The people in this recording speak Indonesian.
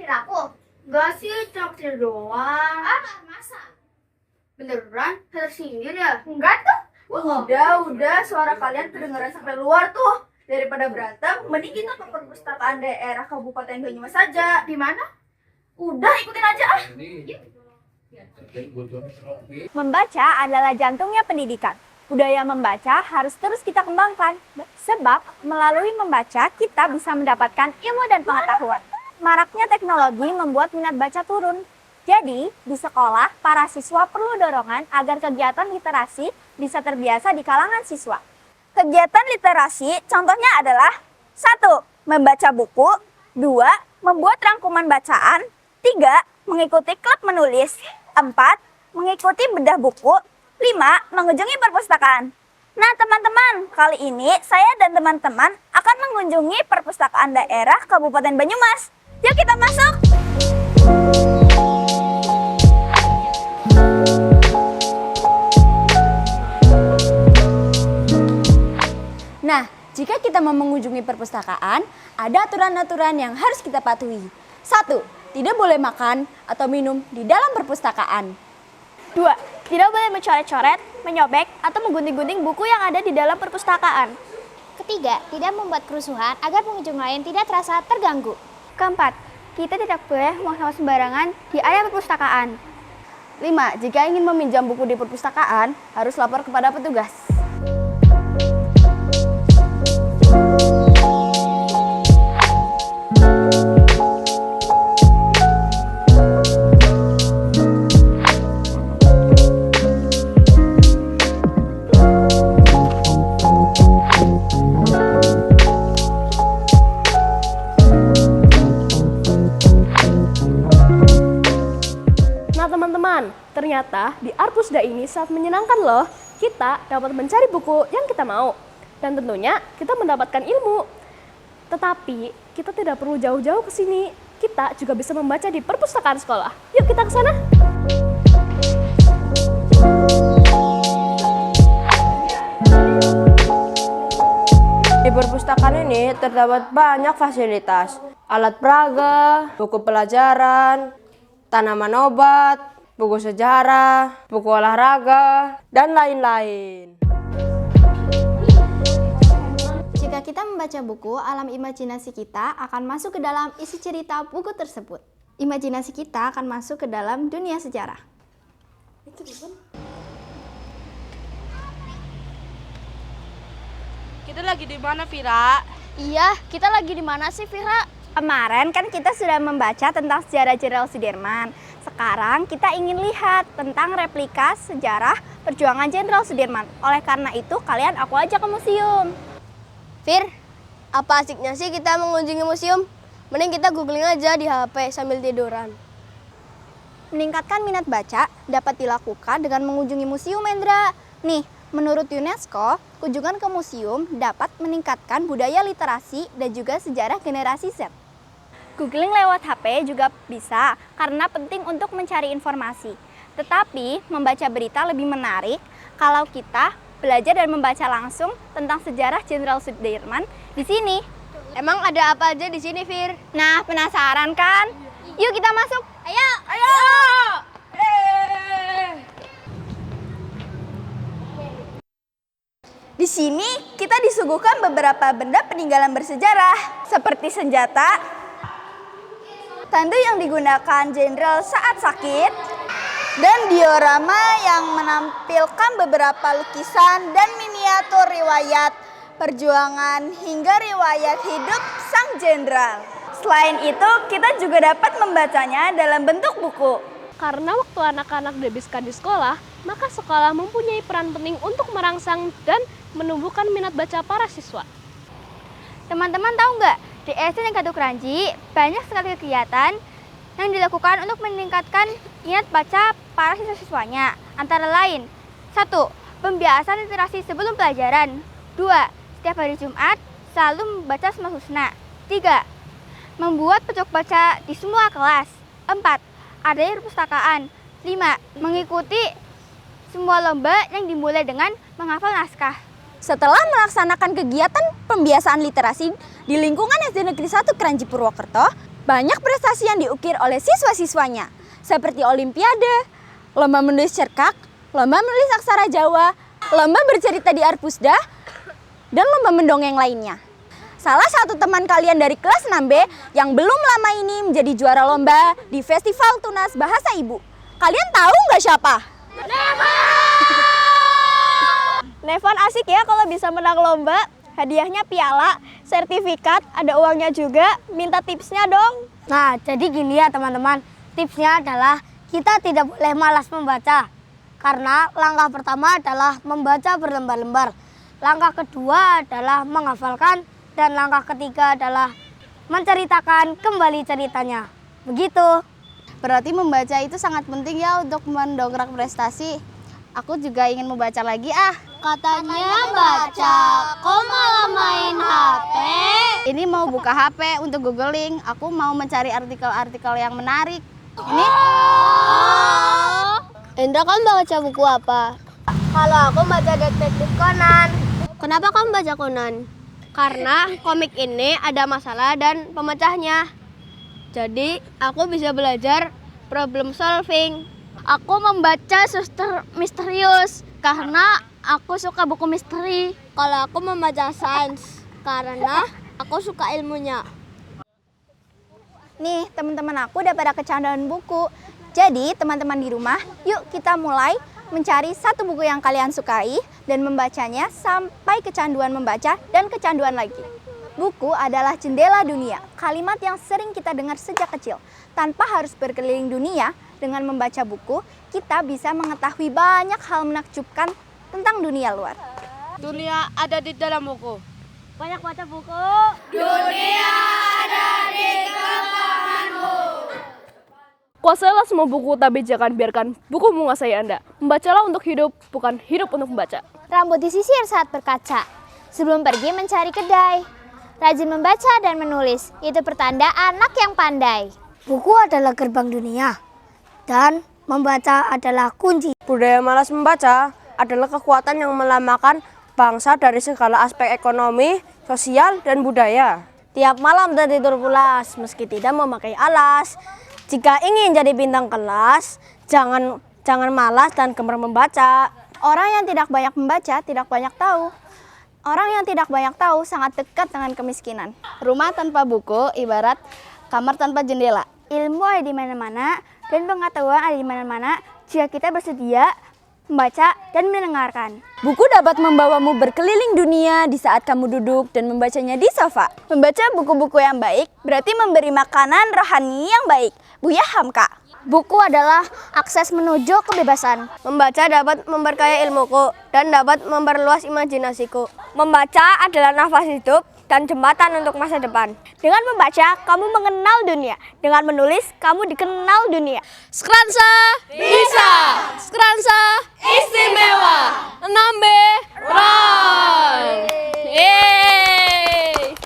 nyindir aku? Enggak sih, traktir doang. Ah, masa? Beneran? Tersindir ya? Enggak tuh. Udah, suara kalian kedengeran sampai luar tuh. Daripada berantem, mending kita ke perpustakaan daerah Kabupaten Banyumas saja. Di mana? Udah, ikutin aja ah. Membaca adalah jantungnya pendidikan. Budaya membaca harus terus kita kembangkan. Sebab melalui membaca kita bisa mendapatkan ilmu dan pengetahuan. Maraknya teknologi membuat minat baca turun. Jadi, di sekolah, para siswa perlu dorongan agar kegiatan literasi bisa terbiasa di kalangan siswa. Kegiatan literasi contohnya adalah 1. Membaca buku 2. Membuat rangkuman bacaan 3. Mengikuti klub menulis 4. Mengikuti bedah buku 5. Mengunjungi perpustakaan. Nah teman-teman, kali ini saya dan teman-teman akan mengunjungi perpustakaan daerah Kabupaten Banyumas. Yuk kita masuk! Nah, jika kita mau mengunjungi perpustakaan, ada aturan-aturan yang harus kita patuhi. 1. Tidak boleh makan atau minum di dalam perpustakaan. 2. Tidak boleh mencoret-coret, menyobek, atau menggunting-gunting buku yang ada di dalam perpustakaan. Ketiga, tidak membuat kerusuhan agar pengunjung lain tidak terasa terganggu. Keempat, kita tidak boleh buang sampah sembarangan di area perpustakaan. 5. Jika ingin meminjam buku di perpustakaan, harus lapor kepada petugas. Nah teman-teman, ternyata di Arpusda ini sangat menyenangkan loh. Kita dapat mencari buku yang kita mau. Dan tentunya kita mendapatkan ilmu. Tetapi kita tidak perlu jauh-jauh ke sini. Kita juga bisa membaca di perpustakaan sekolah. Yuk kita ke sana. Di perpustakaan ini terdapat banyak fasilitas. Alat peraga, buku pelajaran, tanaman obat, buku sejarah, buku olahraga, dan lain-lain. Jika kita membaca buku, alam imajinasi kita akan masuk ke dalam isi cerita buku tersebut. Imajinasi kita akan masuk ke dalam dunia sejarah. Kita lagi di mana, Vira? Iya, kita lagi di mana sih, Vira? Kemarin kan kita sudah membaca tentang sejarah Jenderal Sudirman. Sekarang kita ingin lihat tentang replika sejarah perjuangan Jenderal Sudirman. Oleh karena itu, kalian aku ajak ke museum. Fir, apa asiknya sih kita mengunjungi museum? Mending kita googling aja di HP sambil tiduran. Meningkatkan minat baca dapat dilakukan dengan mengunjungi museum, Endra. Nih, menurut UNESCO, kunjungan ke museum dapat meningkatkan budaya literasi dan juga sejarah generasi Z. Googling lewat HP juga bisa karena penting untuk mencari informasi. Tetapi membaca berita lebih menarik kalau kita belajar dan membaca langsung tentang sejarah Jenderal Sudirman di sini. Emang ada apa aja di sini, Fir? Nah, penasaran kan? Yuk kita masuk. Ayo. Ayo! Di sini kita disuguhkan beberapa benda peninggalan bersejarah seperti senjata, tandu yang digunakan jenderal saat sakit, dan diorama yang menampilkan beberapa lukisan dan miniatur riwayat perjuangan hingga riwayat hidup sang jenderal. Selain itu, kita juga dapat membacanya dalam bentuk buku. Karena waktu anak-anak dihabiskan di sekolah, maka sekolah mempunyai peran penting untuk merangsang dan menumbuhkan minat baca para siswa. Teman-teman tahu nggak, di SD Negara Kranji banyak sekali kegiatan yang dilakukan untuk meningkatkan minat baca para siswa-siswanya. Antara lain, 1. Pembiasan literasi sebelum pelajaran. 2. Setiap hari Jumat selalu membaca Asmaul Husna. 3. Membuat pojok baca di semua kelas. 4. Adanya perpustakaan. 5. Mengikuti semua lomba yang dimulai dengan menghafal naskah. Setelah melaksanakan kegiatan pembiasaan literasi di lingkungan SD Negeri 1 Kranji Purwokerto, Banyak prestasi yang diukir oleh siswa-siswanya, seperti olimpiade, lomba menulis cerkak, lomba menulis aksara Jawa, lomba bercerita di Arpusda, dan lomba mendongeng lainnya. Salah satu teman kalian dari kelas 6B yang belum lama ini menjadi juara lomba di Festival Tunas Bahasa Ibu. Kalian tahu nggak siapa? Nevon asik ya kalau bisa menang lomba. Hadiahnya piala, sertifikat, ada uangnya juga. Minta tipsnya dong. Nah, jadi gini ya teman-teman. Tipsnya adalah kita tidak boleh malas membaca. Karena langkah pertama adalah membaca berlembar-lembar. Langkah kedua adalah menghafalkan. Dan langkah ketiga adalah menceritakan kembali ceritanya. Begitu. Berarti membaca itu sangat penting ya untuk mendongkrak prestasi. Aku juga ingin membaca lagi ah. Katanya baca, kok malah main HP? Ini mau buka HP untuk googling. Aku mau mencari artikel-artikel yang menarik. Ini Indra kan baca buku apa? Kalau aku baca detektif Conan. Kenapa kamu baca Conan? Karena komik ini ada masalah dan pemecahnya. Jadi aku bisa belajar problem solving. Aku membaca suster misterius karena aku suka buku misteri. Kalau aku membaca sains karena aku suka ilmunya. Nih, teman-teman aku udah pada kecanduan buku. Jadi, teman-teman di rumah, yuk kita mulai mencari satu buku yang kalian sukai dan membacanya sampai kecanduan membaca dan kecanduan lagi. Buku adalah jendela dunia, kalimat yang sering kita dengar sejak kecil. Tanpa harus berkeliling dunia, dengan membaca buku, kita bisa mengetahui banyak hal menakjubkan tentang dunia luar. Dunia ada di dalam buku. Banyak baca buku. Kuasailah semua buku, tapi jangan biarkan buku menguasai Anda. Membacalah untuk hidup, bukan hidup untuk membaca. rambut disisir saat berkaca. Sebelum pergi mencari kedai. Rajin membaca dan menulis, itu pertanda anak yang pandai. Buku adalah gerbang dunia dan membaca adalah kunci. Budaya malas membaca adalah kekuatan yang melamakan bangsa dari segala aspek ekonomi, sosial, dan budaya. Tiap malam tertidur pulas meski tidak memakai alas. Jika ingin jadi bintang kelas, jangan malas dan gemar membaca. Orang yang tidak banyak membaca tidak banyak tahu. Orang yang tidak banyak tahu sangat dekat dengan kemiskinan. Rumah tanpa buku ibarat kamar tanpa jendela. Ilmu ada di mana-mana dan pengetahuan ada di mana-mana jika kita bersedia membaca dan mendengarkan. Buku dapat membawamu berkeliling dunia di saat kamu duduk dan membacanya di sofa. Membaca buku-buku yang baik berarti memberi makanan rohani yang baik. Buya Hamka. Buku adalah akses menuju kebebasan. Membaca dapat memperkaya ilmuku dan dapat memperluas imajinasiku. Membaca adalah nafas hidup dan jembatan untuk masa depan. Dengan membaca, kamu mengenal dunia. Dengan menulis, kamu dikenal dunia. Skransa bisa!